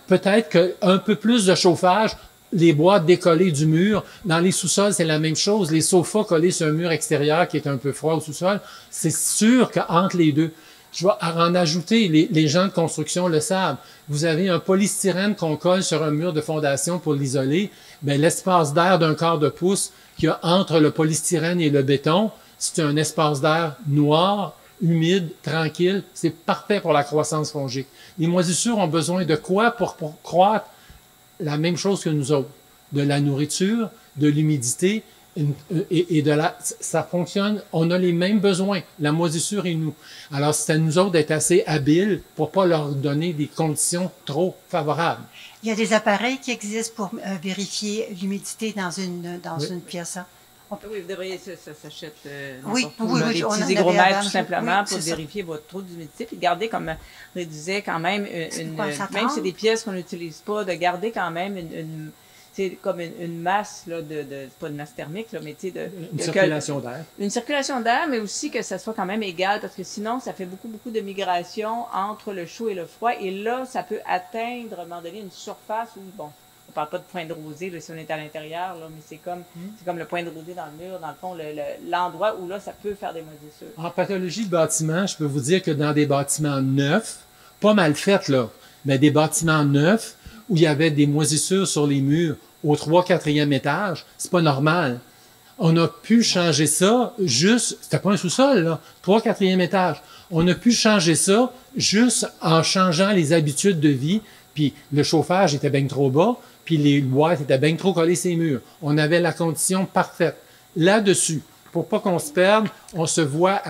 Peut-être qu'un peu plus de chauffage, les boîtes décollées du mur, dans les sous-sols, c'est la même chose. Les sofas collés sur un mur extérieur qui est un peu froid au sous-sol, c'est sûr qu'entre les deux, je vais en ajouter, les gens de construction le savent. Vous avez un polystyrène qu'on colle sur un mur de fondation pour l'isoler. Ben, l'espace d'air d'un quart de pouce qu'il y a entre le polystyrène et le béton, c'est un espace d'air noir, humide, tranquille. C'est parfait pour la croissance fongique. Les moisissures ont besoin de quoi pour croître? La même chose que nous autres. De la nourriture, de l'humidité, et ça fonctionne, on a les mêmes besoins, la moisissure et nous. Alors, c'est à nous autres d'être assez habiles pour pas leur donner des conditions trop favorables. Il y a des appareils qui existent pour vérifier l'humidité dans une pièce. Hein? Oui, vous devriez, ça s'achète Oui, n'importe où, oui, là, oui, des on en petits avait hygromètres avant, tout simplement oui, pour c'est ça. vérifier votre taux d'humidité, puis de garder, comme je disais, quand même, quoi, ça même si c'est tente? des pièces qu'on n'utilise pas, de garder quand même c'est comme une masse, là, pas une masse thermique, là, mais tu sais, Une circulation d'air. Une circulation d'air, mais aussi que ça soit quand même égal, parce que sinon, ça fait beaucoup de migration entre le chaud et le froid, et là, ça peut atteindre, à un moment donné, une surface où, bon, on parle pas de point de rosée, là, si on est à l'intérieur, là, mais c'est comme le point de rosée dans le mur, dans le fond, l'endroit où là, ça peut faire des moisissures. En pathologie de bâtiment, je peux vous dire que dans des bâtiments neufs, pas mal faits, là, mais des bâtiments neufs où il y avait des moisissures sur les murs au 3e, 4e étage, c'est pas normal. On a pu changer ça juste, c'était pas un sous-sol, là, 3e, 4e étage. On a pu changer ça juste en changeant les habitudes de vie, puis le chauffage était bien trop bas, puis les boîtes étaient bien trop collées sur les murs. On avait la condition parfaite. Là-dessus, pour pas qu'on se perde, on se voit